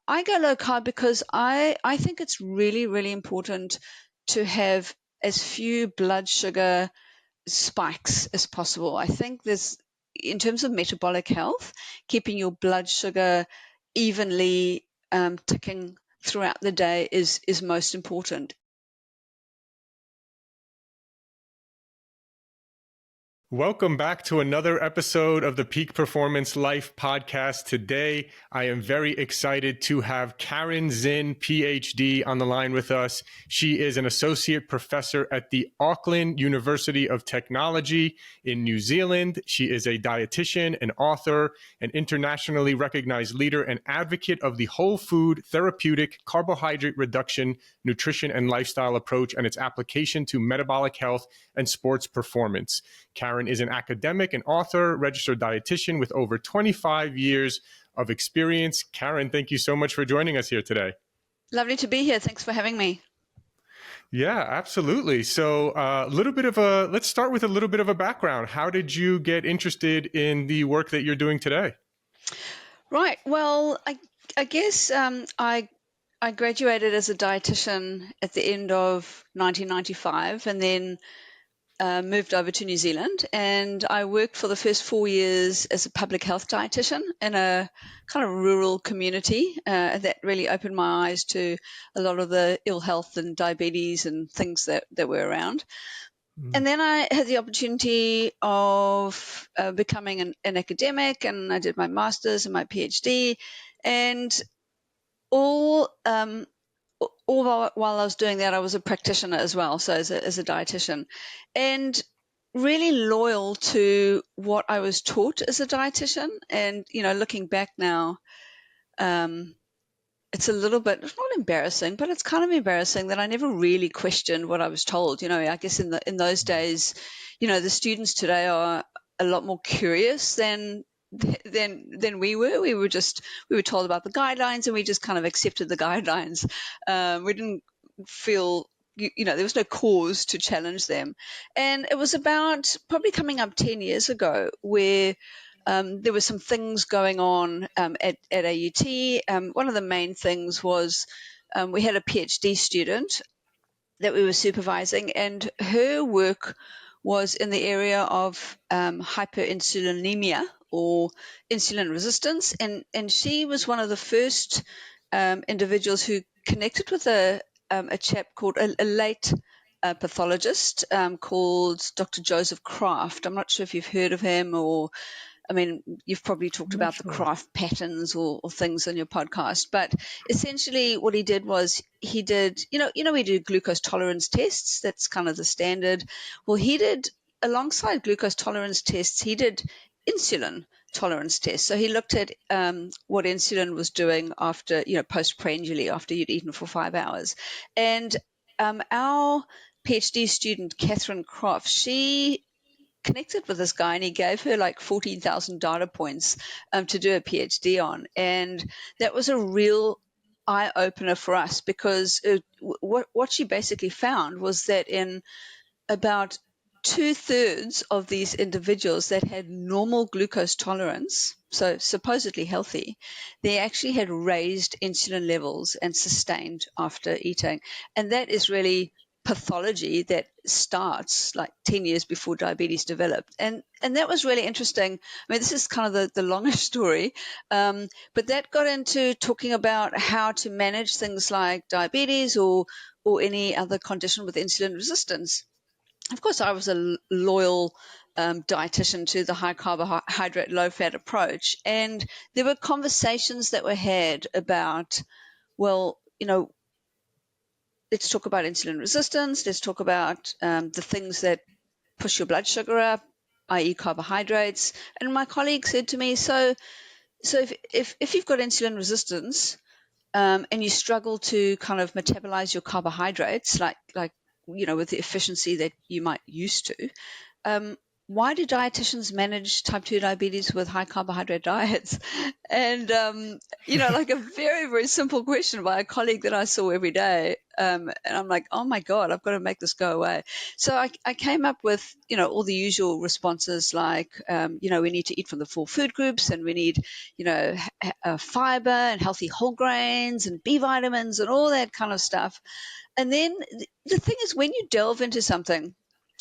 I go low carb because I think it's really, really important to have as few blood sugar spikes as possible. I think in terms of metabolic health, keeping your blood sugar evenly ticking throughout the day is most important. Welcome back to another episode of the Peak Performance Life podcast. Today, I am very excited to have Caryn Zinn, PhD, on the line with us. She is an associate professor at the Auckland University of Technology in New Zealand. She is a dietitian, an author, an internationally recognized leader, and advocate of the whole food, therapeutic, carbohydrate reduction, nutrition, and lifestyle approach and its application to metabolic health and sports performance. Caryn is an academic and author, registered dietitian with over 25 years of experience. Caryn, thank you so much for joining us here today. Lovely to be here. Thanks for having me. Yeah, absolutely. So let's start with a little bit of a background. How did you get interested in the work that you're doing today? Right. Well, I guess I graduated as a dietitian at the end of 1995 and then moved over to New Zealand, and I worked for the first 4 years as a public health dietitian in a kind of rural community. That really opened my eyes to a lot of the ill health and diabetes and things that were around. And then I had the opportunity of becoming an academic, and I did my master's and my PhD, and all while I was doing that, I was a practitioner as well, so as a dietitian, and really loyal to what I was taught as a dietitian. And looking back now, it's a little bit, it's not embarrassing, but it's kind of embarrassing that I never really questioned what I was told. I guess in those days, the students today are a lot more curious than we were. We were told about the guidelines and we just kind of accepted the guidelines. We didn't feel, there was no cause to challenge them. And it was about probably coming up 10 years ago where there were some things going on at AUT. One of the main things was we had a PhD student that we were supervising, and her work was in the area of hyperinsulinemia or insulin resistance, and she was one of the first individuals who connected with a chap called a late pathologist called Dr. Joseph Kraft. I'm not sure if you've heard of him, or you've probably talked about the Kraft patterns or things on your podcast, but essentially what he did was he did, we do glucose tolerance tests. That's kind of the standard. Well, he did, alongside glucose tolerance tests, he did insulin tolerance tests. So he looked at what insulin was doing after, postprandially, after you'd eaten for 5 hours. And our PhD student, Caryn Croft, she connected with this guy, and he gave her like 14,000 data points to do a PhD on. And that was a real eye opener for us, because what she basically found was that in about 2/3 of these individuals that had normal glucose tolerance, so supposedly healthy, they actually had raised insulin levels and sustained after eating. And that is really pathology that starts like 10 years before diabetes developed. And that was really interesting. This is kind of the longest story, but that got into talking about how to manage things like diabetes or any other condition with insulin resistance. Of course, I was a loyal dietitian to the high carbohydrate, low fat approach. And there were conversations that were had about, well, let's talk about insulin resistance. Let's talk about the things that push your blood sugar up, i.e. carbohydrates. And my colleague said to me, so if you've got insulin resistance and you struggle to kind of metabolize your carbohydrates, like with the efficiency that you might used to, why do dietitians manage type 2 diabetes with high carbohydrate diets? And, like a very, very simple question by a colleague that I saw every day. And I'm like, oh my God, I've got to make this go away. So I came up with, all the usual responses like, we need to eat from the 4 food groups, and we need, fiber and healthy whole grains and B vitamins and all that kind of stuff. And then the thing is, when you delve into something,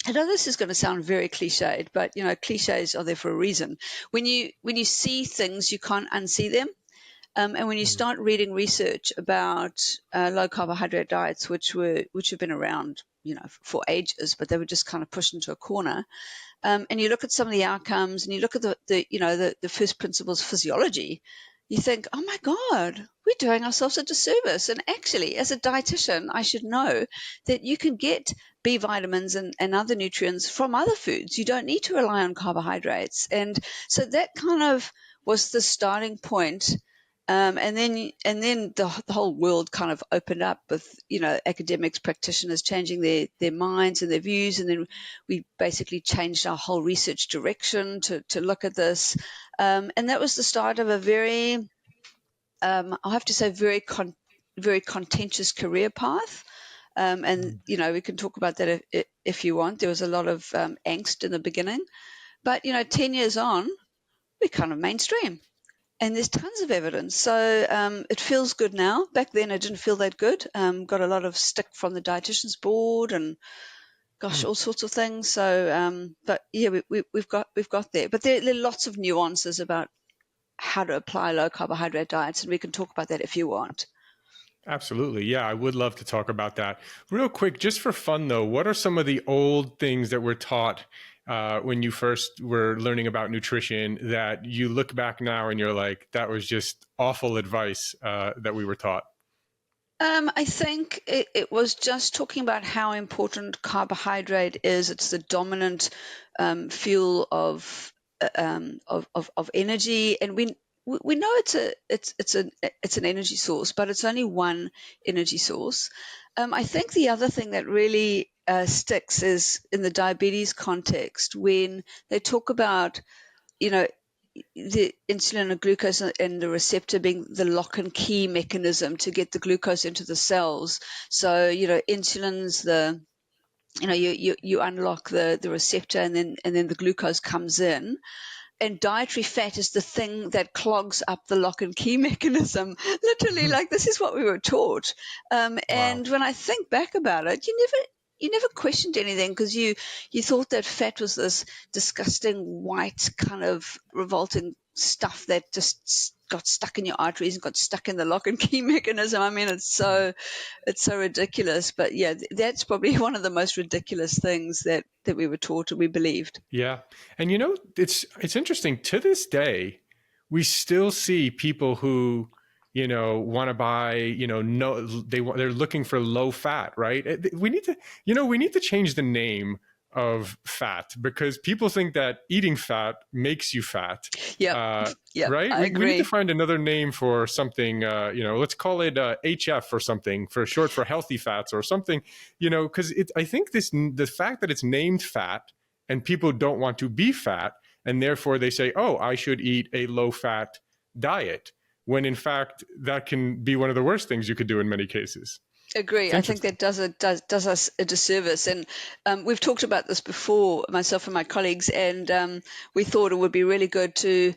I know this is going to sound very cliched, but cliches are there for a reason. When you see things, you can't unsee them. And when you start reading research about low carbohydrate diets, which have been around, for ages, but they were just kind of pushed into a corner. And you look at some of the outcomes, and you look at the first principles physiology, you think, oh my God, we're doing ourselves a disservice. And actually, as a dietitian, I should know that you can get B vitamins and other nutrients from other foods. You don't need to rely on carbohydrates. And so that kind of was the starting point. And then the whole world kind of opened up with, academics, practitioners changing their minds and their views. And then we basically changed our whole research direction to look at this. And that was the start of a very, I'll have to say, very contentious career path. And, we can talk about that if you want. There was a lot of angst in the beginning. But, 10 years on, we're kind of mainstream. And there's tons of evidence. So it feels good now. Back then, it didn't feel that good. Got a lot of stick from the dietitian's board and, gosh, all sorts of things. So, but yeah, we've got there. But there are lots of nuances about how to apply low carbohydrate diets, and we can talk about that if you want. Absolutely. Yeah, I would love to talk about that. Real quick, just for fun though, what are some of the old things that were taught when you first were learning about nutrition that you look back now and you're like, that was just awful advice that we were taught? I think it was just talking about how important carbohydrate is. It's the dominant fuel of energy, and we know it's an energy source, but it's only one energy source. I think the other thing that really sticks is in the diabetes context, when they talk about, the insulin and glucose and the receptor being the lock and key mechanism to get the glucose into the cells. So, insulin's you unlock the receptor, and then the glucose comes in. And dietary fat is the thing that clogs up the lock and key mechanism. Literally, like, this is what we were taught. And when I think back about it, you never questioned anything, because you thought that fat was this disgusting white kind of revolting stuff that just got stuck in your arteries and got stuck in the lock and key mechanism. I mean, it's so ridiculous. But yeah, that's probably one of the most ridiculous things that we were taught and we believed. Yeah. And it's interesting, to this day, we still see people who, want to buy, they're looking for low fat, right? We need to change the name of fat, because people think that eating fat makes you fat. Yeah. Right. We need to find another name for something, let's call it HF or something, for short for healthy fats or something, because I think the fact that it's named fat and people don't want to be fat, and therefore they say, oh, I should eat a low fat diet, when in fact that can be one of the worst things you could do in many cases. Agree. I think that does us a disservice. And we've talked about this before, myself and my colleagues, and we thought it would be really good to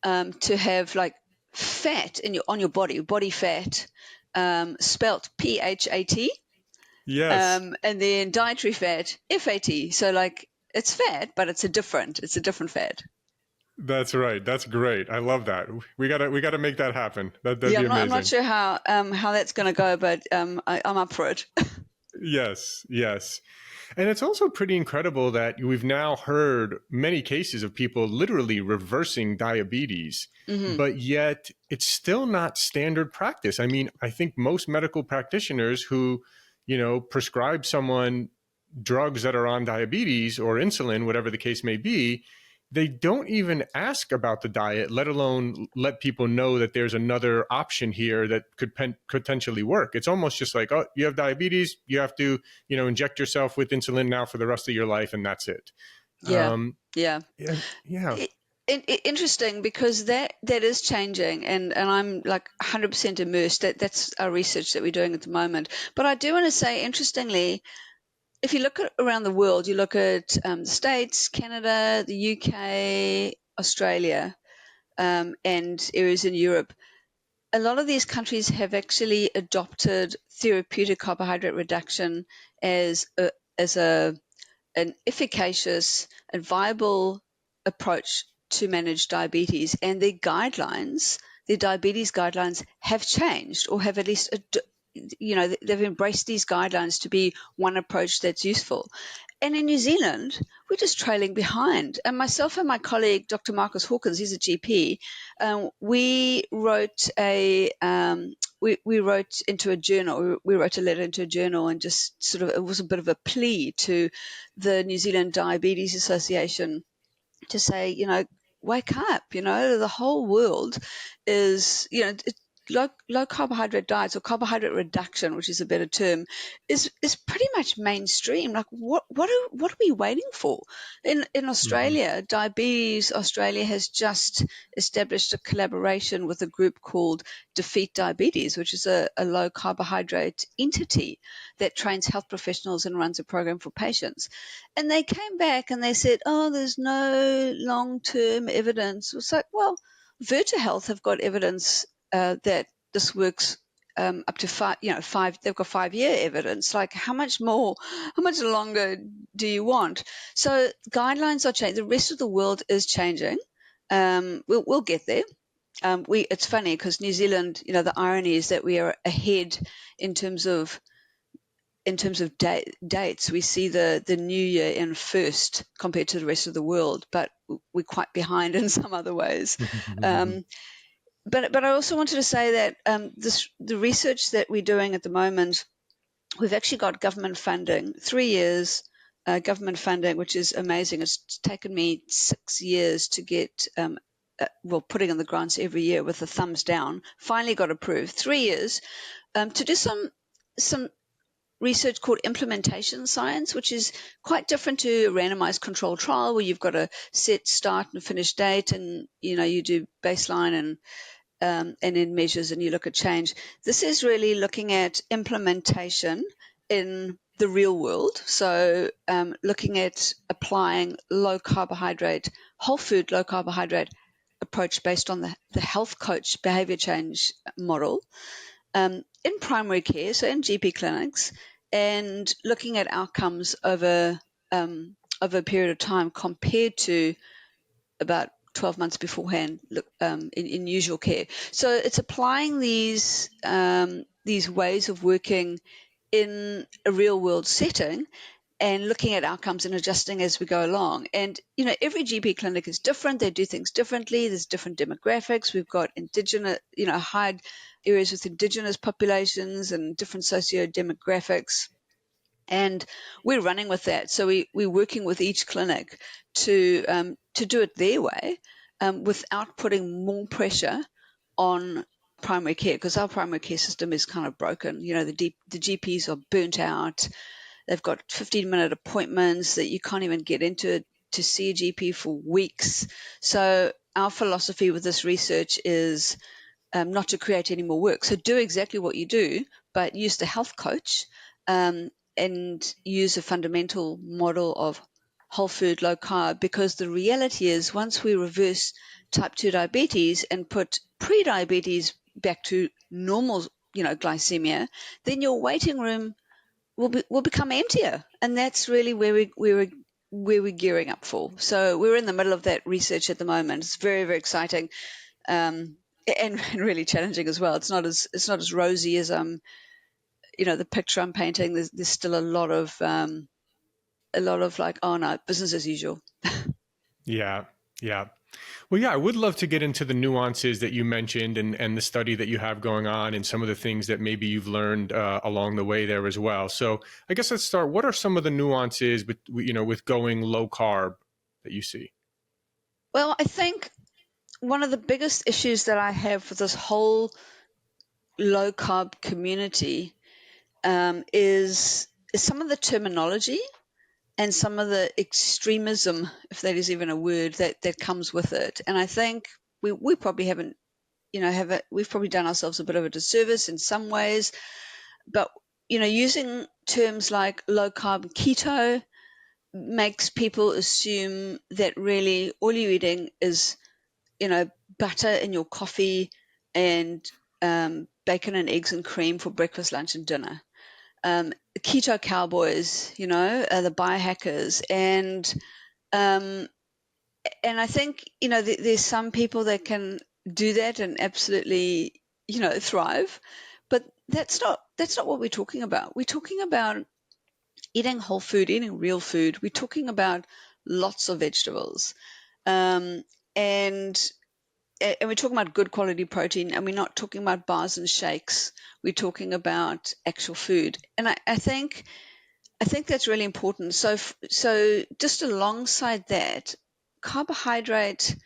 have like fat on your body fat, spelt PHAT. Yes. And then dietary fat, FAT. So like, it's fat, but it's a different fat. That's right. That's great. I love that. We gotta make that happen. That'd be amazing. I'm not sure how that's going to go, but I'm up for it. Yes. And it's also pretty incredible that we've now heard many cases of people literally reversing diabetes, but yet it's still not standard practice. I mean, I think most medical practitioners who, prescribe someone drugs that are on diabetes or insulin, whatever the case may be, they don't even ask about the diet, let alone let people know that there's another option here that could potentially work. It's almost just like, oh, you have diabetes, you have to, inject yourself with insulin now for the rest of your life, and that's it. Yeah. Yeah. Interesting, because that is changing, and I'm like 100% immersed. That's our research that we're doing at the moment. But I do want to say, interestingly, if you look at around the world, you look at the States, Canada, the UK, Australia, and areas in Europe, a lot of these countries have actually adopted therapeutic carbohydrate reduction as an efficacious and viable approach to manage diabetes, and their diabetes guidelines have changed, or have at least, they've embraced these guidelines to be one approach that's useful. And in New Zealand, we're just trailing behind. And myself and my colleague, Dr. Marcus Hawkins, he's a GP, we wrote we wrote into a journal. We wrote a letter into a journal, and just sort of, it was a bit of a plea to the New Zealand Diabetes Association to say, wake up. The whole world is, low carbohydrate diets, or carbohydrate reduction, which is a better term, is pretty much mainstream. Like, what are we waiting for? In Australia, Diabetes Australia has just established a collaboration with a group called Defeat Diabetes, which is a low carbohydrate entity that trains health professionals and runs a program for patients. And they came back and they said, oh, there's no long-term evidence. It's like, well, Virta Health have got evidence that this works up to five. They've got 5-year evidence. Like, how much longer do you want? So guidelines are changing. The rest of the world is changing. We'll get there. It's funny because New Zealand, the irony is that we are ahead in terms of dates. We see the new year in first compared to the rest of the world, but we're quite behind in some other ways. But I also wanted to say that the research that we're doing at the moment, we've actually got government funding, 3 years government funding, which is amazing. It's taken me 6 years to get, putting in the grants every year with a thumbs down, finally got approved. 3 years to do some research called implementation science, which is quite different to a randomized controlled trial where you've got a set start and finish date, and you do baseline and then measures, and you look at change. This is really looking at implementation in the real world. So looking at applying whole food low carbohydrate approach based on the health coach behavior change model in primary care, so in GP clinics, and looking at outcomes over a period of time compared to about 12 months beforehand in usual care. So it's applying these ways of working in a real world setting and looking at outcomes and adjusting as we go along. And, every GP clinic is different. They do things differently. There's different demographics. We've got indigenous, high areas with indigenous populations and different socio-demographics. And we're running with that. So we're working with each clinic to do it their way without putting more pressure on primary care, because our primary care system is kind of broken. The GPs are burnt out. They've got 15-minute appointments that you can't even get into to see a GP for weeks. So our philosophy with this research is not to create any more work. So do exactly what you do, but use the health coach and use a fundamental model of whole food, low carb, because the reality is once we reverse type 2 diabetes and put pre-diabetes back to normal, glycemia, then your waiting room will become emptier, and that's really where we're gearing up for. So we're in the middle of that research at the moment. It's very, very exciting, and really challenging as well. It's not as rosy as the picture I'm painting. There's still a lot of like, oh no, business as usual. Yeah. Well, yeah, I would love to get into the nuances that you mentioned and the study that you have going on and some of the things that maybe you've learned along the way there as well. So I guess let's start. What are some of the nuances with going low carb that you see? Well, I think one of the biggest issues that I have with this whole low carb community is some of the terminology. and some of the extremism, if that is even a word, that comes with it. And I think we probably haven't, we've probably done ourselves a bit of a disservice in some ways. But, using terms like low carb and keto makes people assume that really all you're eating is, butter in your coffee and bacon and eggs and cream for breakfast, lunch, and dinner. Keto cowboys, are the biohackers. And I think, there's some people that can do that and absolutely, thrive. But that's not what we're talking about. We're talking about eating whole food, eating real food. We're talking about lots of vegetables. Um, and we're talking about good quality protein, and we're not talking about bars and shakes. We're talking about actual food. And I think that's really important. So just alongside that, carbohydrate,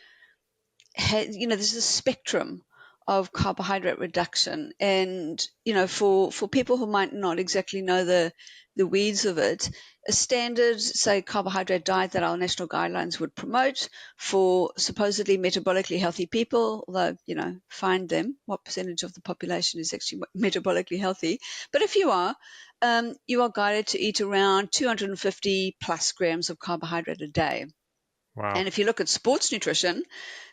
there's a spectrum of carbohydrate reduction, and for people who might not exactly know the weeds of it, a standard, say, carbohydrate diet that our national guidelines would promote for supposedly metabolically healthy people, although, find them, what percentage of the population is actually metabolically healthy. But if you are guided to eat around 250 plus grams of carbohydrate a day. Wow. And if you look at sports nutrition,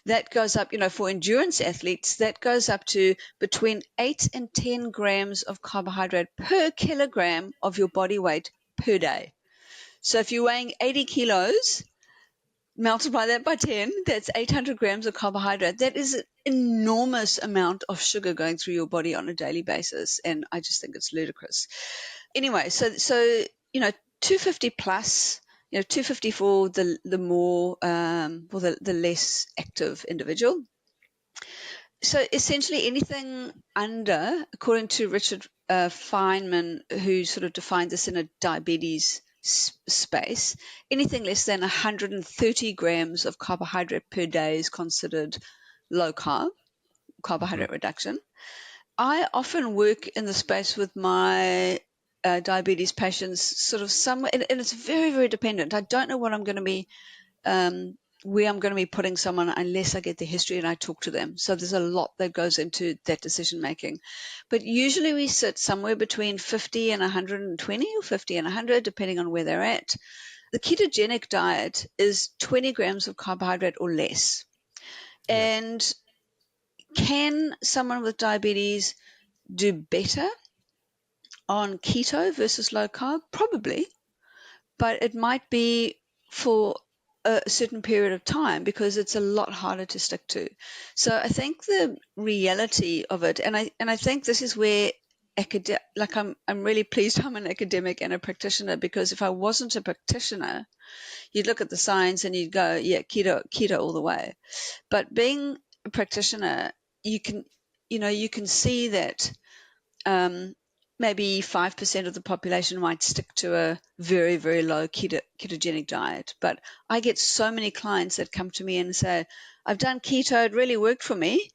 that goes up, for endurance athletes, that goes up to between 8 and 10 grams of carbohydrate per kilogram of your body weight per day. So if you're weighing 80 kilos, multiply that by 10, that's 800 grams of carbohydrate. That is an enormous amount of sugar going through your body on a daily basis. And I just think it's ludicrous. Anyway, so 250 plus, 250 for the more, for the less active individual. So essentially anything under, according to Richard Feynman, who sort of defined this in a diabetes space, anything less than 130 grams of carbohydrate per day is considered low carbohydrate reduction. I often work in the space with my diabetes patients, sort of somewhere, and it's very, very dependent. I don't know what I'm going to be, where I'm going to be putting someone unless I get the history and I talk to them. So there's a lot that goes into that decision making. But usually we sit somewhere between 50 and 120 or 50 and 100, depending on where they're at. The ketogenic diet is 20 grams of carbohydrate or less. Yeah. And can someone with diabetes do better on keto versus low carb? Probably, but it might be for a certain period of time because it's a lot harder to stick to. So I think the reality of it, and I think this is where I'm really pleased I'm an academic and a practitioner, because if I wasn't a practitioner, you'd look at the science and you'd go, yeah, keto all the way. But being a practitioner, you can see that maybe 5% of the population might stick to a very, very low ketogenic diet. But I get so many clients that come to me and say, I've done keto, it really worked for me.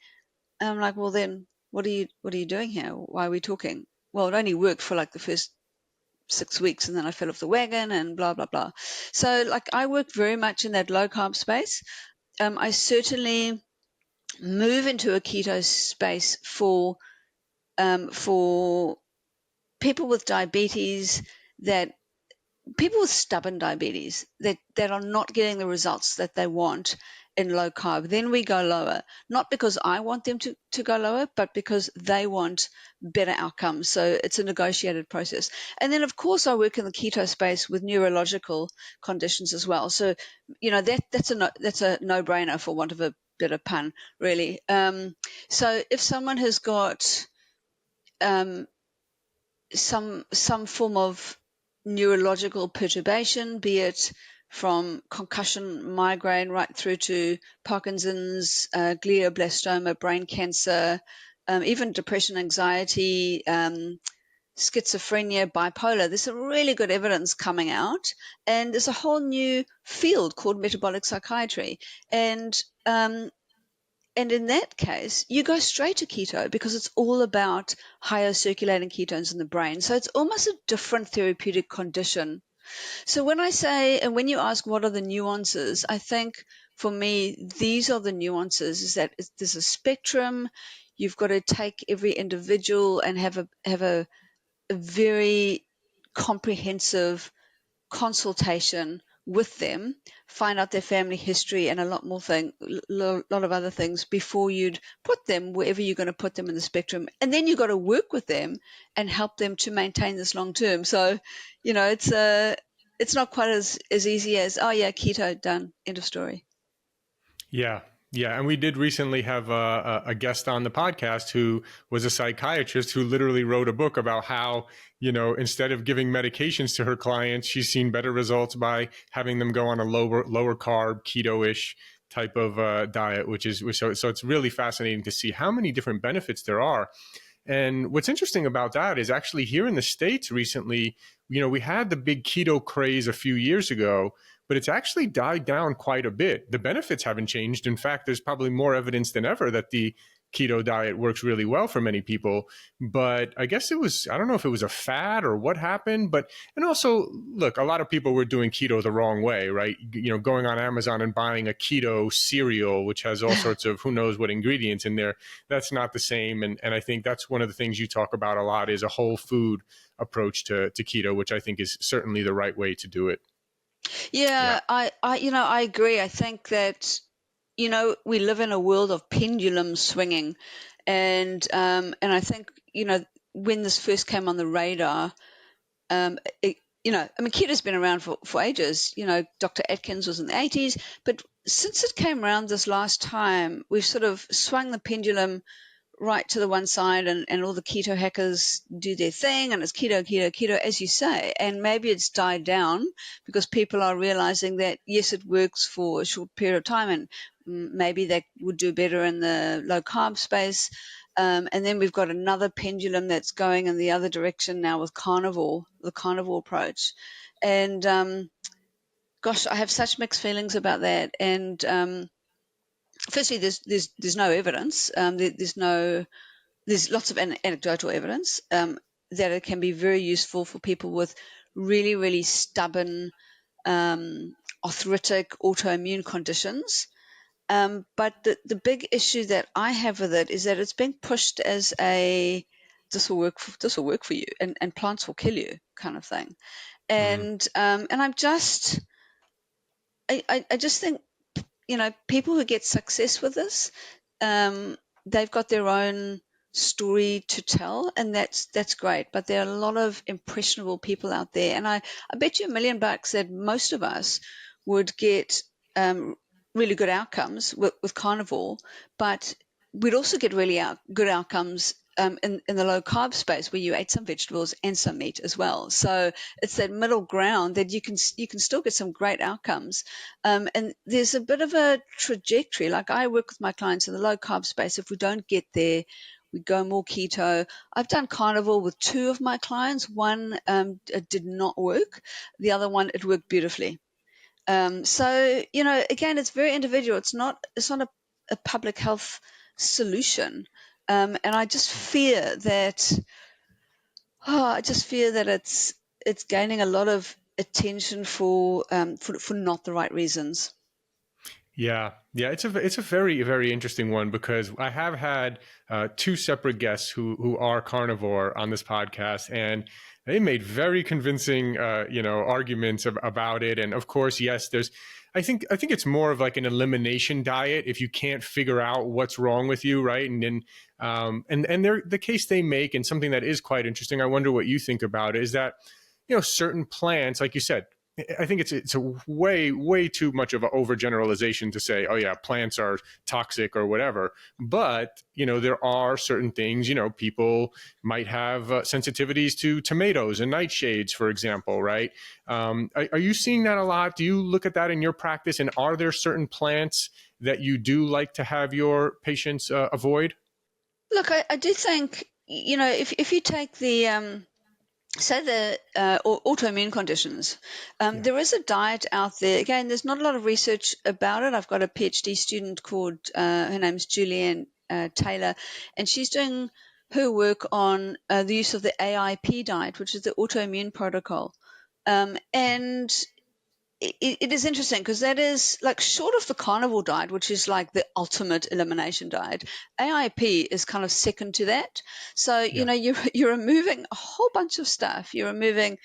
And I'm like, well, then what are you doing here? Why are we talking? Well, it only worked for like the first 6 weeks and then I fell off the wagon and blah, blah, blah. So like I work very much in that low carb space. I certainly move into a keto space for people with diabetes, that people with stubborn diabetes that are not getting the results that they want in low carb. Then we go lower, not because I want them to go lower, but because they want better outcomes. So it's a negotiated process. And then of course I work in the keto space with neurological conditions as well. So, that's a no-brainer, for want of a better pun, really. So if someone has got some form of neurological perturbation, be it from concussion, migraine, right through to Parkinson's, glioblastoma, brain cancer, even depression, anxiety, schizophrenia, bipolar. There's some really good evidence coming out, and there's a whole new field called metabolic psychiatry. And in that case, you go straight to keto because it's all about higher circulating ketones in the brain. So it's almost a different therapeutic condition So when I say, and when you ask what are the nuances, I think for me, these are the nuances, is that there's a spectrum. You've got to take every individual and have a very comprehensive consultation with them, find out their family history and a lot more lot of other things before you'd put them wherever you're going to put them in the spectrum. And then you've got to work with them and help them to maintain this long term. So, it's not quite as easy as, oh yeah, keto, done, end of story. Yeah. Yeah. And we did recently have a guest on the podcast who was a psychiatrist who literally wrote a book about how, instead of giving medications to her clients, she's seen better results by having them go on a lower carb, keto-ish type of diet, so it's really fascinating to see how many different benefits there are. And what's interesting about that is actually here in the States recently, we had the big keto craze a few years ago, but it's actually died down quite a bit. The benefits haven't changed. In fact, there's probably more evidence than ever that the keto diet works really well for many people. But I guess I don't know if it was a fad or what happened, and also, look, a lot of people were doing keto the wrong way, right? Going on Amazon and buying a keto cereal, which has all sorts of who knows what ingredients in there. That's not the same. And I think that's one of the things you talk about a lot is a whole food approach to keto, which I think is certainly the right way to do it. Yeah, I agree. I think that, we live in a world of pendulum swinging, and I think, when this first came on the radar, keto's been around for ages. Dr. Atkins was in the 80s, but since it came around this last time, we've sort of swung the pendulum right to the one side, and all the keto hackers do their thing, and it's keto, keto, keto, as you say. And maybe it's died down because people are realizing that, yes, it works for a short period of time, and maybe they would do better in the low carb space. And then we've got another pendulum that's going in the other direction now with the carnivore approach. And gosh, I have such mixed feelings about that. And firstly, there's no evidence. There's lots of anecdotal evidence that it can be very useful for people with really, really stubborn arthritic autoimmune conditions. But the big issue that I have with it is that it's being pushed as this will work for you, and plants will kill you kind of thing. And I just think, people who get success with this, they've got their own story to tell, and that's great. But there are a lot of impressionable people out there, and I bet you $1 million that most of us would get really good outcomes with carnivore, but we'd also get really good outcomes in the low carb space, where you ate some vegetables and some meat as well. So it's that middle ground that you can still get some great outcomes. And there's a bit of a trajectory. Like, I work with my clients in the low carb space. If we don't get there, we go more keto. I've done carnivore with 2 of my clients. One it did not work. The other one, it worked beautifully. So, again, it's very individual. It's not a public health solution. And I just fear that, it's gaining a lot of attention for not the right reasons. Yeah, it's a very, very interesting one, because I have had 2 separate guests who are carnivore on this podcast, and they made very convincing arguments about it. And of course, yes, I think it's more of like an elimination diet if you can't figure out what's wrong with you, right? And then the case they make, and something that is quite interesting, I wonder what you think about it, is that certain plants, like you said, I think it's a way too much of an overgeneralization to say, oh yeah, plants are toxic or whatever. But there are certain things. People might have sensitivities to tomatoes and nightshades, for example, right? Are you seeing that a lot? Do you look at that in your practice? And are there certain plants that you do like to have your patients avoid? Look, I do think, if you take the autoimmune conditions. There is a diet out there. Again, there's not a lot of research about it. I've got a PhD student called, her name's Julianne Taylor, and she's doing her work on the use of the AIP diet, which is the autoimmune protocol. And it is interesting because that is like short of the carnivore diet, which is like the ultimate elimination diet. AIP is kind of second to that. So, Yeah. you're removing a whole bunch of stuff. You're removing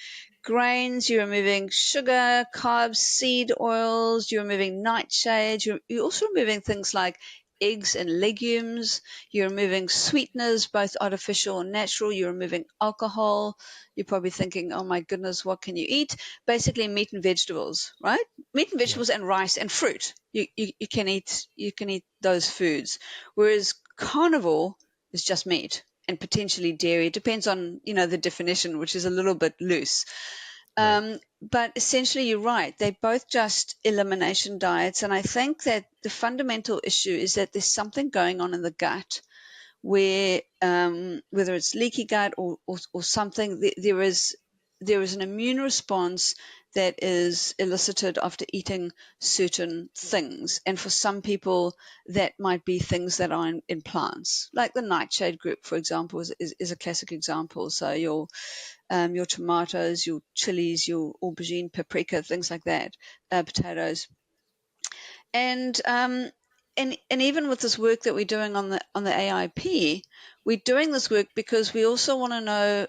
grains, you're removing sugar, carbs, seed oils, you're removing nightshades, you're also removing things like eggs and legumes, you're removing sweeteners, both artificial and natural, you're removing alcohol. You're probably thinking, oh my goodness, what can you eat? Basically meat and vegetables, right? Meat and Yeah. vegetables and rice and fruit. You can eat those foods. Whereas carnivore is just meat and potentially dairy. It depends on, the definition, which is a little bit loose. Right. But essentially, you're right. They're both just elimination diets. And I think that the fundamental issue is that there's something going on in the gut where, whether it's leaky gut or something, there is an immune response that is elicited after eating certain things. And for some people, that might be things that are in plants, like the nightshade group, for example, is a classic example. So your tomatoes, your chilies, your aubergine, paprika, things like that, potatoes, and and even with this work that we're doing on the AIP, we're doing this work because we also want to know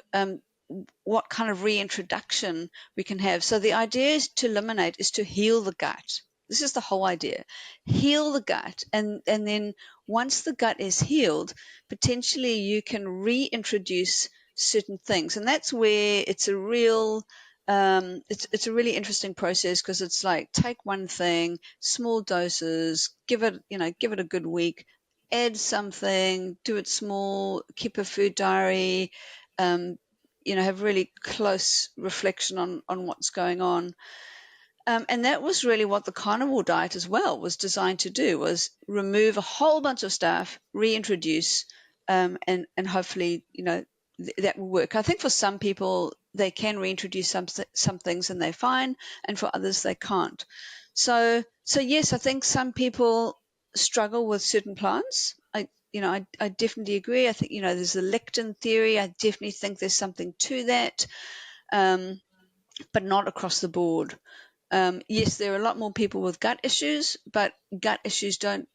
what kind of reintroduction we can have. So the idea is to eliminate, is to heal the gut. This is the whole idea. Heal the gut, and then once the gut is healed, potentially you can reintroduce certain things, and that's where it's a real it's a really interesting process because it's like take one thing, small doses, give it a good week, add something, do it small, keep a food diary, um, have really close reflection on what's going on. And that was really what the carnivore diet as well was designed to do, was remove a whole bunch of stuff, reintroduce, and hopefully, that will work. I think for some people, they can reintroduce some things and they're fine, and for others, they can't. So yes, I think some people struggle with certain plants. I definitely agree. I think, there's the lectin theory. I definitely think there's something to that, um, but not across the board. Yes, there are a lot more people with gut issues, but gut issues don't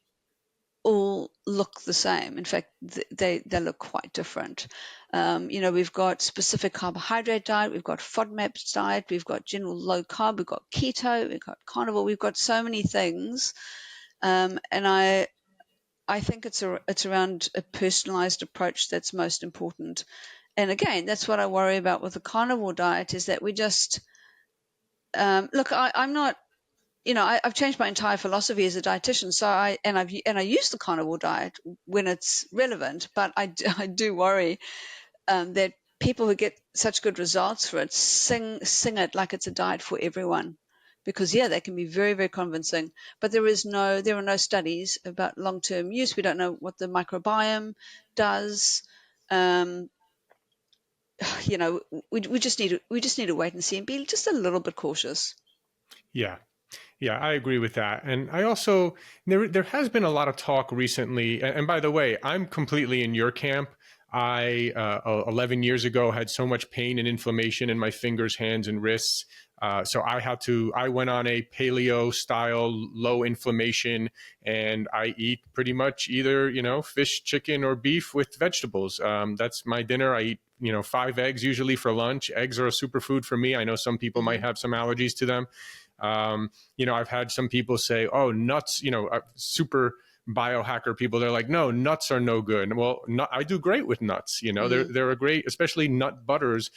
all look the same. In fact, they look quite different. We've got specific carbohydrate diet, we've got FODMAP diet, we've got general low carb, we've got keto, we've got carnivore, we've got so many things. And I think it's around a personalized approach that's most important. And again, that's what I worry about with the carnivore diet, is that we just look. I'm not. I've changed my entire philosophy as a dietitian. So I use the carnivore diet when it's relevant, but I do worry that people who get such good results for it sing it like it's a diet for everyone, because they can be very, very convincing, but there are no studies about long-term use. We don't know what the microbiome does. Um, we just need to wait and see and be just a little bit cautious. Yeah. Yeah, I agree with that. And I also, there has been a lot of talk recently. And by the way, I'm completely in your camp. I, 11 years ago, had so much pain and inflammation in my fingers, hands, and wrists. So I went on a paleo style, low inflammation, and I eat pretty much either, fish, chicken, or beef with vegetables. That's my dinner. I eat, 5 eggs usually for lunch. Eggs are a superfood for me. I know some people might have some allergies to them. I've had some people say, oh, nuts, super biohacker people. They're like, no, nuts are no good. Well, I do great with nuts. They're a great, especially nut butters.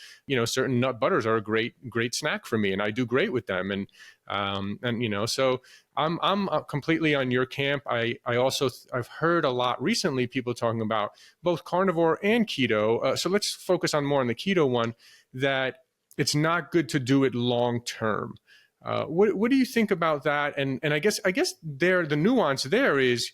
Certain nut butters are a great snack for me, and I do great with them. So I'm completely on your camp. I've heard a lot recently people talking about both carnivore and keto. So let's focus on more on the keto one, that it's not good to do it long term. What do you think about that? And I guess the nuance there is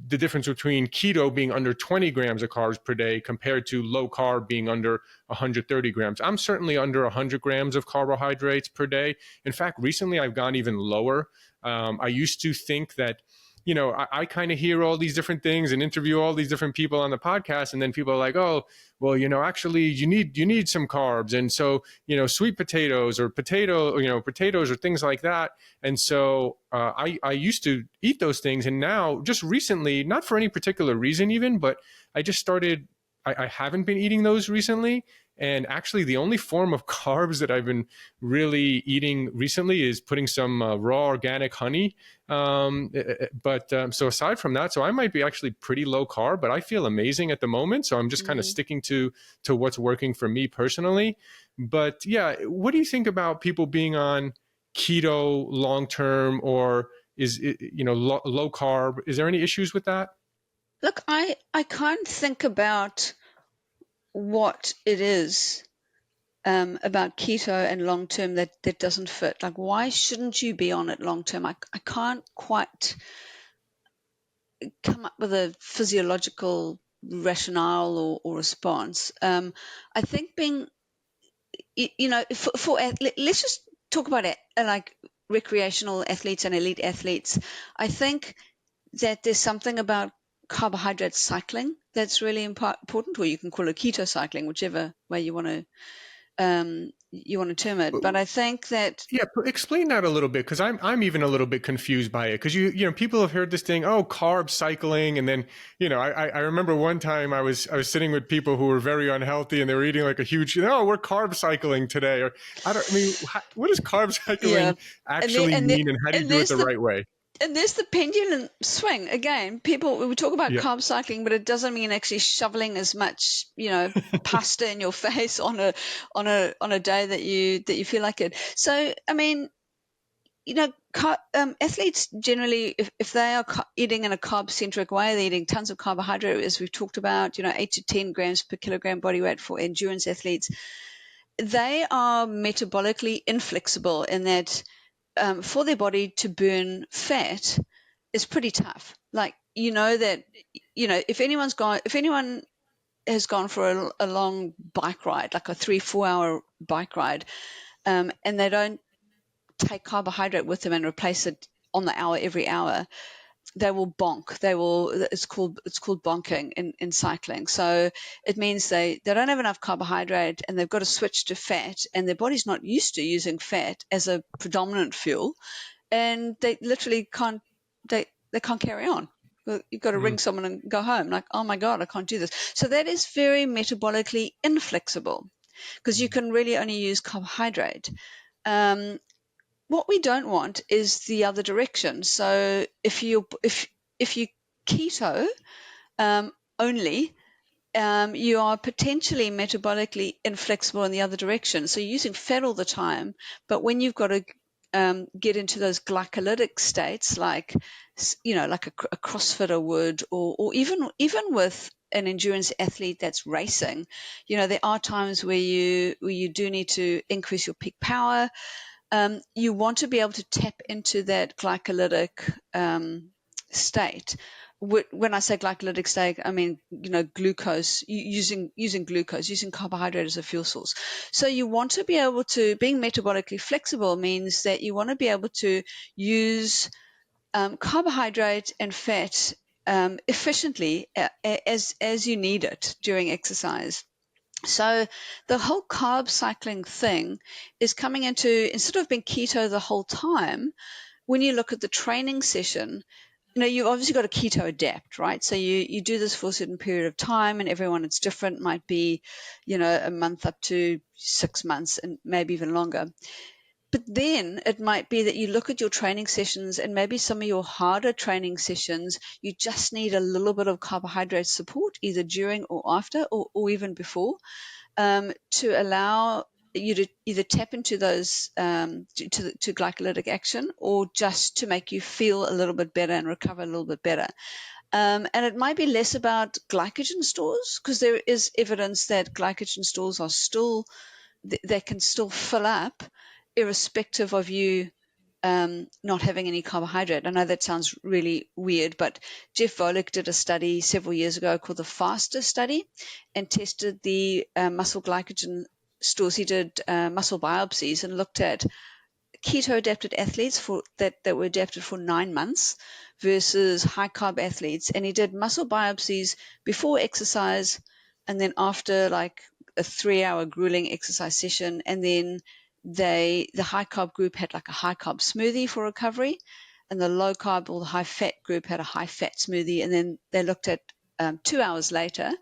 the difference between keto being under 20 grams of carbs per day compared to low carb being under 130 grams. I'm certainly under 100 grams of carbohydrates per day. In fact, recently I've gone even lower. I used to think that I kind of hear all these different things and interview all these different people on the podcast, and then people are like, oh, well, actually you need some carbs, and so sweet potatoes or potatoes or things like that. And so I used to eat those things, and now just recently, not for any particular reason even, but I just started. I haven't been eating those recently. And actually, the only form of carbs that I've been really eating recently is putting some raw organic honey. So aside from that, so I might be actually pretty low carb, but I feel amazing at the moment. So I'm just kind of sticking to what's working for me personally. But yeah, what do you think about people being on keto long term, or is it, low carb? Is there any issues with that? Look, I can't think about what it is about keto and long term that doesn't fit. Like, why shouldn't you be on it long term? I can't quite come up with a physiological rationale or response. I think being, let's just talk about it, like recreational athletes and elite athletes. I think that there's something about carbohydrate cycling that's really important, or you can call it keto cycling, whichever way you want to term it. But I think that Yeah, explain that a little bit, because I'm even a little bit confused by it, because people have heard this thing, oh, carb cycling, and then I remember one time I was sitting with people who were very unhealthy and they were eating like a huge, we're carb cycling today, or what does carb cycling actually mean, and how do you do it the right way? And there's the pendulum swing again. We talk about Yeah. carb cycling, but it doesn't mean actually shoveling as much, pasta in your face on a day that you feel like it. So, I mean, athletes generally, if they are eating in a carb-centric way, they're eating tons of carbohydrate, as we've talked about, 8 to 10 grams per kilogram body weight for endurance athletes. They are metabolically inflexible in that for their body to burn fat is pretty tough. Like, that, if anyone has gone for a long bike ride, like a 3-4 hour bike ride, and they don't take carbohydrate with them and replace it on the hour every hour, they will bonk. It's called bonking in cycling. So it means they don't have enough carbohydrate and they've got to switch to fat, and their body's not used to using fat as a predominant fuel, and they literally can't carry on. You've got to ring someone and go home. Like, oh my God, I can't do this. So that is very metabolically inflexible, because you can really only use carbohydrate. What we don't want is the other direction. So if you keto only, you are potentially metabolically inflexible in the other direction. So you're using fat all the time, but when you've got to get into those glycolytic states, like like a CrossFitter would, or even with an endurance athlete that's racing, there are times where you do need to increase your peak power. You want to be able to tap into that glycolytic state. When I say glycolytic state, I mean, glucose, using glucose, using carbohydrate as a fuel source. So you want to be able to, being metabolically flexible means that you want to be able to use carbohydrate and fat efficiently as you need it during exercise. So the whole carb cycling thing is coming into, instead of being keto the whole time, when you look at the training session, you've obviously got a keto adapt, right? So you do this for a certain period of time, and everyone it's different. Might be, a month up to 6 months, and maybe even longer. But then it might be that you look at your training sessions, and maybe some of your harder training sessions, you just need a little bit of carbohydrate support, either during or after, or even before, to allow you to either tap into those to glycolytic action, or just to make you feel a little bit better and recover a little bit better. And it might be less about glycogen stores, because there is evidence that glycogen stores are still, they can still fill up irrespective of you not having any carbohydrate. I know that sounds really weird, but Jeff Volek did a study several years ago called the FASTER study, and tested the muscle glycogen stores. He did muscle biopsies and looked at keto adapted athletes that were adapted for 9 months versus high carb athletes, and he did muscle biopsies before exercise and then after like a 3-hour grueling exercise session, and then the high carb group had like a high carb smoothie for recovery, and the low carb or the high fat group had a high fat smoothie, and then they looked at 2 hours later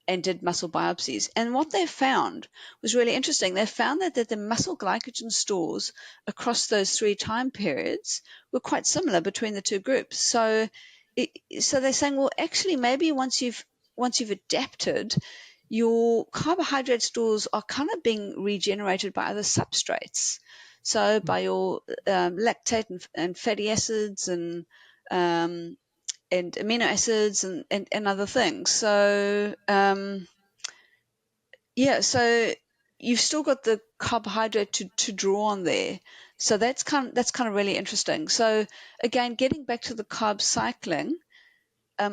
and did muscle biopsies. And what they found was really interesting. They found that the muscle glycogen stores across those 3 time periods were quite similar between the two groups. So they're saying, well, actually, maybe once you've adapted, your carbohydrate stores are kind of being regenerated by other substrates. So by your lactate and fatty acids and amino acids and other things. So so you've still got the carbohydrate to draw on there. So that's kind of really interesting. So again, getting back to the carb cycling,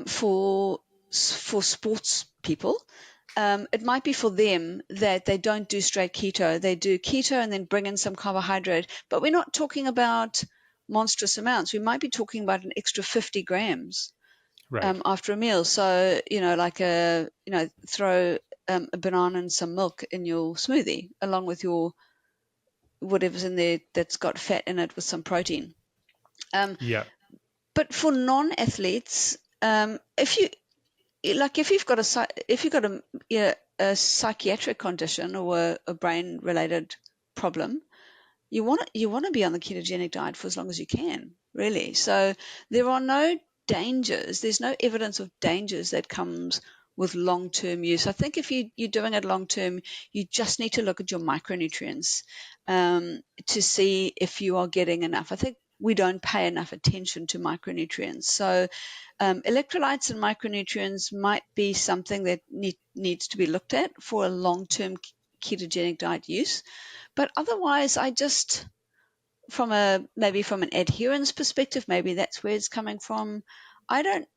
for sports people, it might be for them that they don't do straight keto. They do keto and then bring in some carbohydrate. But we're not talking about monstrous amounts. We might be talking about an extra 50 grams Right. after a meal. So, throw a banana and some milk in your smoothie along with your whatever's in there that's got fat in it with some protein. Yeah. But for non-athletes, if you've got a psychiatric condition or a brain-related problem, you want to be on the ketogenic diet for as long as you can, really. So there are no dangers. There's no evidence of dangers that comes with long-term use. I think if you're doing it long-term, you just need to look at your micronutrients to see if you are getting enough. I think we don't pay enough attention to micronutrients. So electrolytes and micronutrients might be something that needs to be looked at for a long-term ketogenic diet use. But otherwise, I just, maybe from an adherence perspective, maybe that's where it's coming from. I don't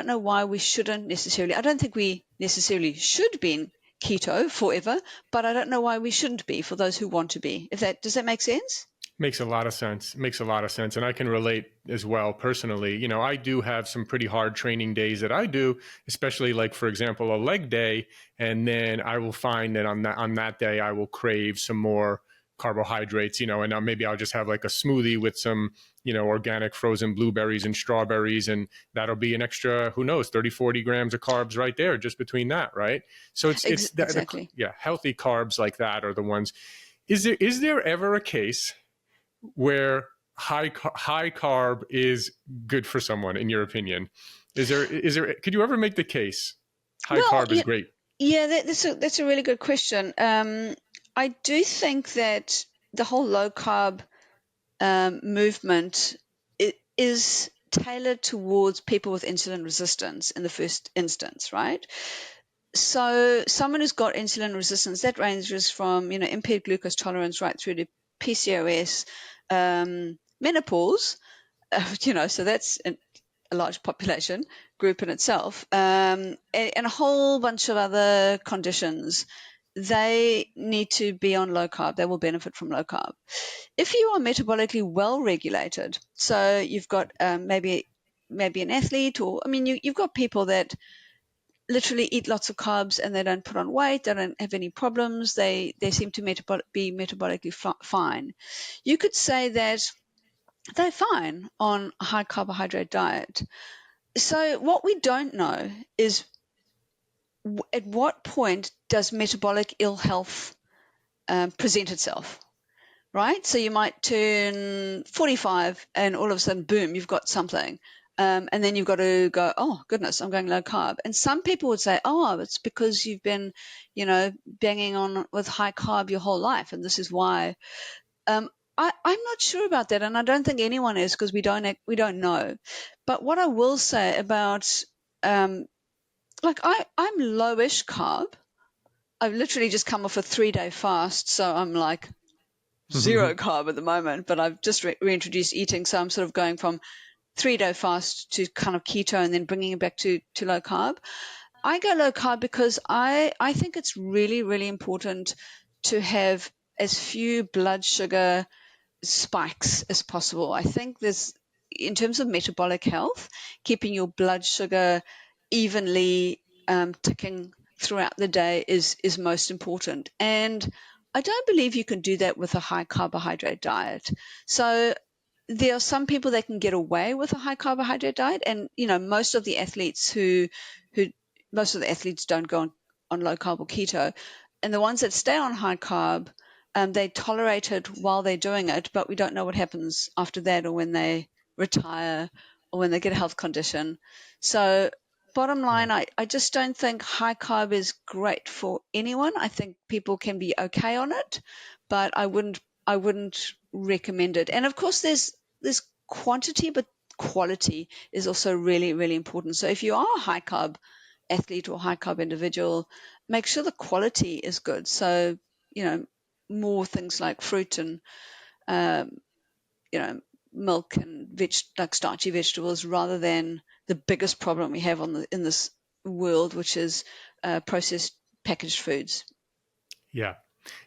know why we shouldn't necessarily. I don't think we necessarily should be in keto forever, but I don't know why we shouldn't be for those who want to be. Does that make sense? Makes a lot of sense. Makes a lot of sense. And I can relate as well personally. You know, I do have some pretty hard training days that I do, especially like, for example, a leg day. And then I will find that on that day, I will crave some more carbohydrates, and maybe I'll just have like a smoothie with some, organic frozen blueberries and strawberries. And that'll be an extra, who knows, 30, 40 grams of carbs right there, just between that. Right. So it's exactly. healthy carbs like that are the ones. Is there ever a case where high carb is good for someone, in your opinion? Is there could you ever make the case high carb is great? Yeah, that's a really good question. I do think that the whole low carb movement is tailored towards people with insulin resistance in the first instance, right? So someone who's got insulin resistance, that ranges from impaired glucose tolerance right through to PCOS, menopause, so that's a large population group in itself, and a whole bunch of other conditions. They need to be on low carb. They will benefit from low carb. If you are metabolically well regulated, so you've got maybe an athlete, or you've got people that literally eat lots of carbs and they don't put on weight, they don't have any problems, they seem to be metabolically fine. You could say that they're fine on a high carbohydrate diet. So what we don't know is at what point does metabolic ill health present itself, right? So you might turn 45 and all of a sudden, boom, you've got something. And then you've got to go, oh, goodness, I'm going low carb. And some people would say, oh, it's because you've been, banging on with high carb your whole life, and this is why. I'm not sure about that, and I don't think anyone is, because we don't know. But what I will say about, I'm lowish carb. I've literally just come off a 3-day fast, so I'm like zero carb at the moment, but I've just reintroduced eating. So I'm sort of going from 3-day fast to kind of keto and then bringing it back to low carb. I go low carb because I think it's really, really important to have as few blood sugar spikes as possible. I think in terms of metabolic health, keeping your blood sugar evenly ticking throughout the day is most important. And I don't believe you can do that with a high carbohydrate diet. So there are some people that can get away with a high carbohydrate diet, and most of the athletes who most of the athletes don't go on low carb or keto, and the ones that stay on high carb, they tolerate it while they're doing it, but we don't know what happens after that, or when they retire, or when they get a health condition. So bottom line, I just don't think high carb is great for anyone. I think people can be okay on it, but I wouldn't recommend it. And of course, there's quantity, but quality is also really, really important. So if you are a high carb athlete or high carb individual, make sure the quality is good. So, more things like fruit and, um, milk and like starchy vegetables, rather than the biggest problem we have in this world, which is processed packaged foods. Yeah.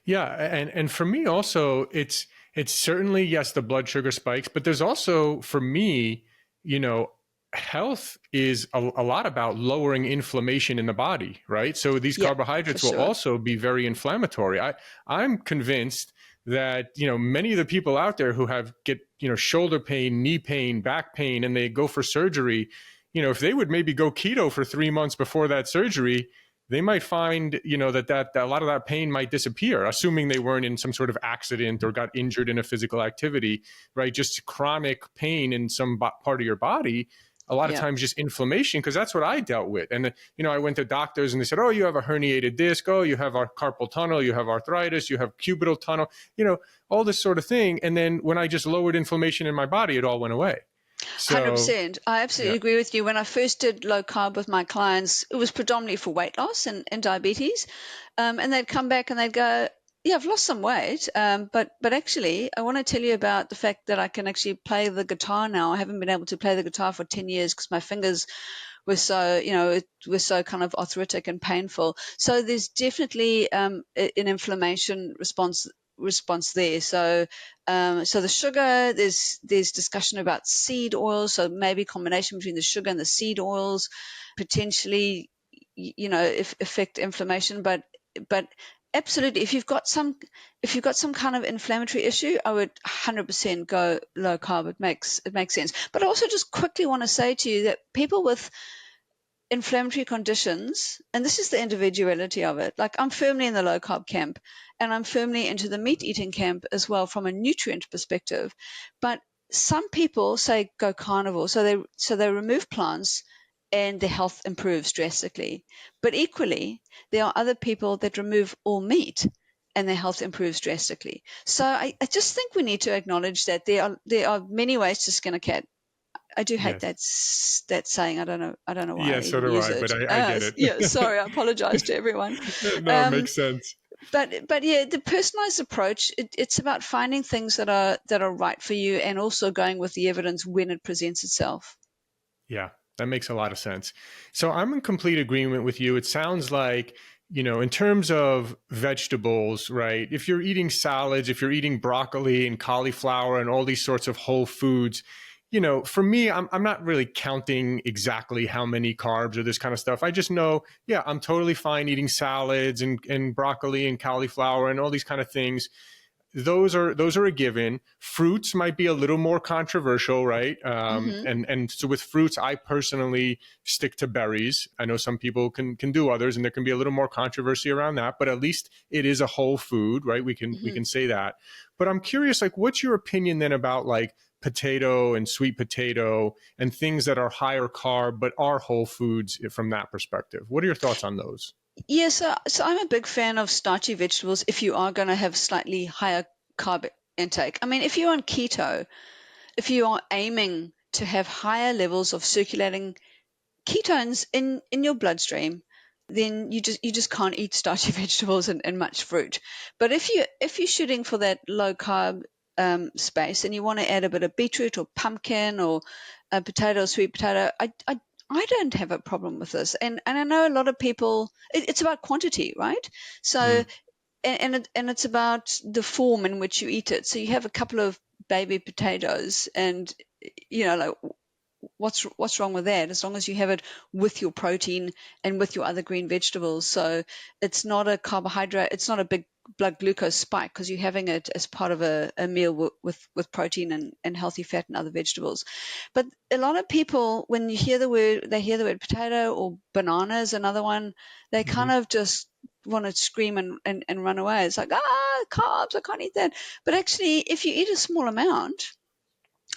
Yeah, and for me also, it's certainly, yes, the blood sugar spikes, but there's also, for me, health is a lot about lowering inflammation in the body, right? So these Yeah, for carbohydrates will sure. also be very inflammatory. I'm convinced that many of the people out there who get shoulder pain, knee pain, back pain, and they go for surgery, if they would maybe go keto for 3 months before that surgery, they might find, that a lot of that pain might disappear, assuming they weren't in some sort of accident or got injured in a physical activity, right? Just chronic pain in some part of your body, a lot of Yeah. times just inflammation, because that's what I dealt with. And, I went to doctors and they said, oh, you have a herniated disc. Oh, you have a carpal tunnel. You have arthritis. You have cubital tunnel, all this sort of thing. And then when I just lowered inflammation in my body, it all went away. So, 100%. I absolutely yeah. agree with you. When I first did low carb with my clients, it was predominantly for weight loss and diabetes. And they'd come back and they'd go, yeah, I've lost some weight. But actually, I want to tell you about the fact that I can actually play the guitar now. I haven't been able to play the guitar for 10 years because my fingers were so, it was so kind of arthritic and painful. So there's definitely an inflammation response there. So the sugar, there's discussion about seed oils. So maybe combination between the sugar and the seed oils potentially, if affect inflammation. But absolutely, if you've got some kind of inflammatory issue, I would 100% go low carb. It makes sense. But I also just quickly want to say to you that people with inflammatory conditions, and this is the individuality of it. Like, I'm firmly in the low carb camp, and I'm firmly into the meat eating camp as well from a nutrient perspective. But some people say go carnivore, so they remove plants and their health improves drastically. But equally, there are other people that remove all meat and their health improves drastically. So I just think we need to acknowledge that there are many ways to skin a cat. I do hate Yes. that saying. I don't know why Yeah, I so even do use I, but it. I get it. Yeah, sorry. I apologize to everyone. No, it Um, makes sense. but yeah, the personalized approach. It's about finding things that are right for you, and also going with the evidence when it presents itself. Yeah, that makes a lot of sense. So I'm in complete agreement with you. It sounds like, in terms of vegetables, right? If you're eating salads, if you're eating broccoli and cauliflower and all these sorts of whole foods, for me, I'm not really counting exactly how many carbs or this kind of stuff. I just know, yeah, I'm totally fine eating salads and broccoli and cauliflower and all these kind of things. Those are a given. Fruits might be a little more controversial, right? Hmm. And so with fruits, I personally stick to berries. I know some people can do others, and there can be a little more controversy around that. But at least it is a whole food, right? We Hmm. can say that. But I'm curious, like, what's your opinion then about like potato and sweet potato and things that are higher carb but are whole foods from that perspective? What are your thoughts on those? Yeah, so I'm a big fan of starchy vegetables if you are going to have slightly higher carb intake. I mean, if you're on keto, if you are aiming to have higher levels of circulating ketones in your bloodstream, then you just can't eat starchy vegetables and much fruit. But if you're shooting for that low carb space, and you want to add a bit of beetroot or pumpkin or a potato, sweet potato, I don't have a problem with this. And I know a lot of people. It's about quantity, right? So Mm. and it's about the form in which you eat it. So you have a couple of baby potatoes, and like, what's wrong with that? As long as you have it with your protein and with your other green vegetables. So it's not a carbohydrate, it's not a big blood glucose spike, because you're having it as part of a meal with protein and healthy fat and other vegetables. But a lot of people, when they hear the word potato, or banana is another one, they kind of just want to scream and run away. It's like, carbs, I can't eat that. But actually, if you eat a small amount,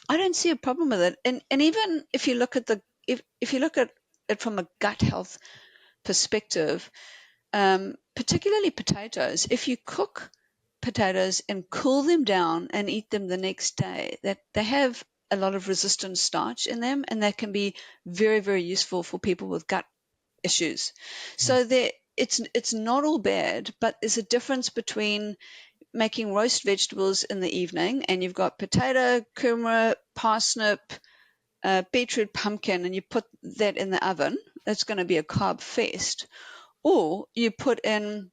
I don't see a problem with it. And even if you look at if you look at it from a gut health perspective, particularly potatoes, if you cook potatoes and cool them down and eat them the next day, that they have a lot of resistant starch in them, and that can be very, very useful for people with gut issues. So it's not all bad, but there's a difference between making roast vegetables in the evening, and you've got potato, kumara, parsnip, beetroot, pumpkin, and you put that in the oven. That's going to be a carb fest. Or you put in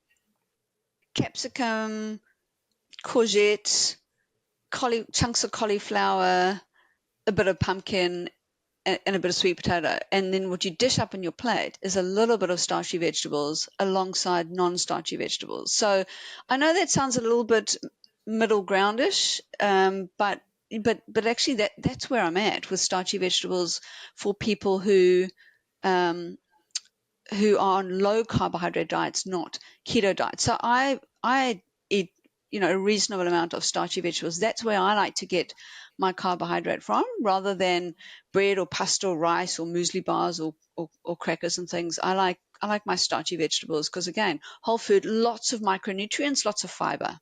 capsicum, courgettes, chunks of cauliflower, a bit of pumpkin, and a bit of sweet potato. And then what you dish up on your plate is a little bit of starchy vegetables alongside non-starchy vegetables. So I know that sounds a little bit middle groundish, but actually that's where I'm at with starchy vegetables for people who are on low carbohydrate diets, not keto diets. So I eat a reasonable amount of starchy vegetables. That's where I like to get my carbohydrate from, rather than bread or pasta or rice or muesli bars or crackers and things. I like my starchy vegetables because, again, whole food, lots of micronutrients, lots of fiber.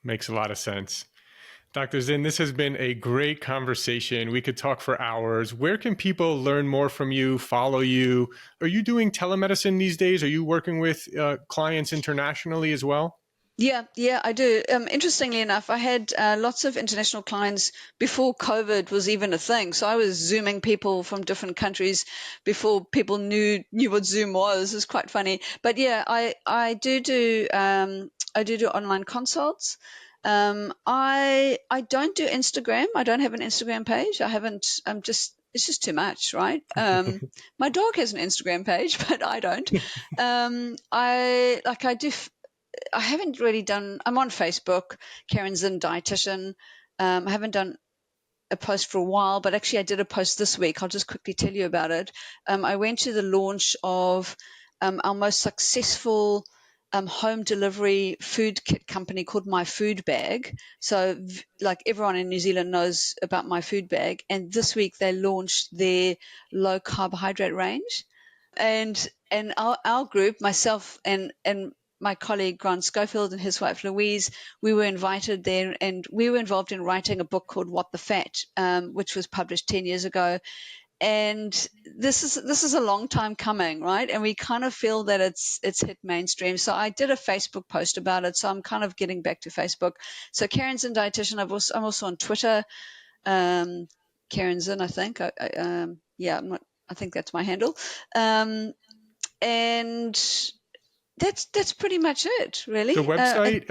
Makes a lot of sense. Dr. Zinn, this has been a great conversation. We could talk for hours. Where can people learn more from you, follow you? Are you doing telemedicine these days? Are you working with clients internationally as well? Yeah, I do. Interestingly enough, I had lots of international clients before COVID was even a thing. So I was Zooming people from different countries before people knew what Zoom was. It's quite funny. But yeah, I do online consults. I don't do Instagram. I don't have an Instagram page. I haven't. It's just too much, right? My dog has an Instagram page, but I don't. I haven't really done. I'm on Facebook, Caryn Zinn, dietitian. I haven't done a post for a while, but actually I did a post this week. I'll just quickly tell you about it. I went to the launch of our most successful home delivery food kit company called My Food Bag. So like everyone in New Zealand knows about My Food Bag. And this week they launched their low carbohydrate range. And our group, myself and my colleague Grant Schofield and his wife Louise, we were invited there, and we were involved in writing a book called What the Fat, which was published 10 years ago. And this is a long time coming, right? And we kind of feel that it's hit mainstream. So I did a Facebook post about it. So I'm kind of getting back to Facebook. So Caryn Zinn, dietitian. I'm also on Twitter. Caryn Zinn, I think. I think that's my handle. And that's pretty much it, really. The website,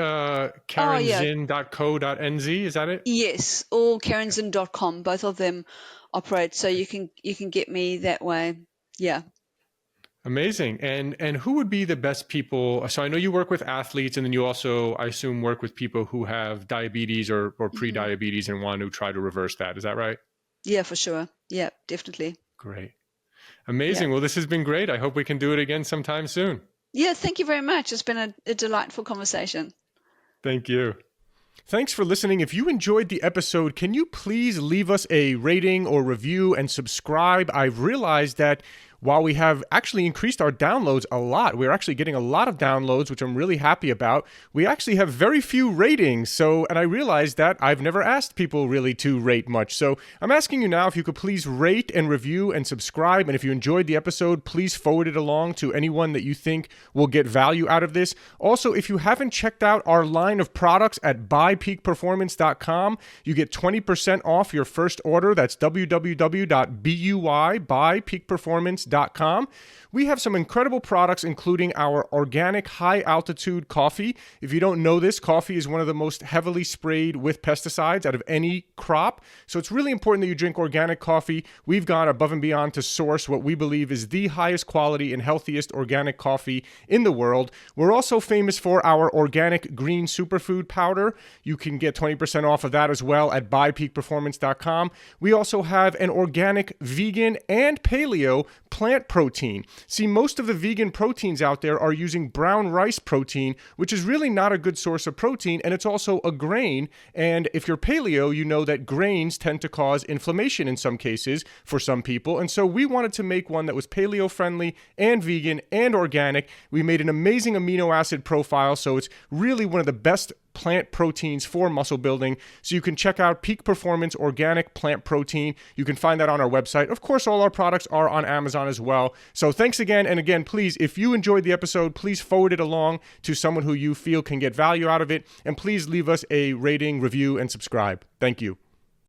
carynzinn.co.nz, is that it? Yes, or carynzinn.com. Both of them operate, so you can get me that way. Yeah. Amazing. And who would be the best people? So I know you work with athletes, and then you also, I assume, work with people who have diabetes or pre-diabetes and want to try to reverse that. Is that right? Yeah, for sure. Yeah, definitely. Great. Amazing. Yeah. Well, this has been great. I hope we can do it again sometime soon. Yeah, thank you very much. It's been a delightful conversation. Thank you. Thanks for listening. If you enjoyed the episode, can you please leave us a rating or review and subscribe? I've realized that while we have actually increased our downloads a lot, we're actually getting a lot of downloads, which I'm really happy about. We actually have very few ratings. And I realized that I've never asked people really to rate much. So I'm asking you now if you could please rate and review and subscribe. And if you enjoyed the episode, please forward it along to anyone that you think will get value out of this. Also, if you haven't checked out our line of products at buypeakperformance.com, you get 20% off your first order. That's www.buypeakperformance.com. peakperformance.com. We have some incredible products, including our organic high-altitude coffee. If you don't know this, coffee is one of the most heavily sprayed with pesticides out of any crop. So it's really important that you drink organic coffee. We've gone above and beyond to source what we believe is the highest quality and healthiest organic coffee in the world. We're also famous for our organic green superfood powder. You can get 20% off of that as well at buypeakperformance.com. We also have an organic vegan and paleo plant protein. See, most of the vegan proteins out there are using brown rice protein, which is really not a good source of protein, and it's also a grain. And if you're paleo, you know that grains tend to cause inflammation in some cases for some people. And so we wanted to make one that was paleo friendly and vegan and organic. We made an amazing amino acid profile, so it's really one of the best plant proteins for muscle building. So you can check out Peak Performance Organic Plant Protein. You can find that on our website. Of course, all our products are on Amazon as well. So thanks again. And again, please, if you enjoyed the episode, please forward it along to someone who you feel can get value out of it. And please leave us a rating, review, and subscribe. Thank you.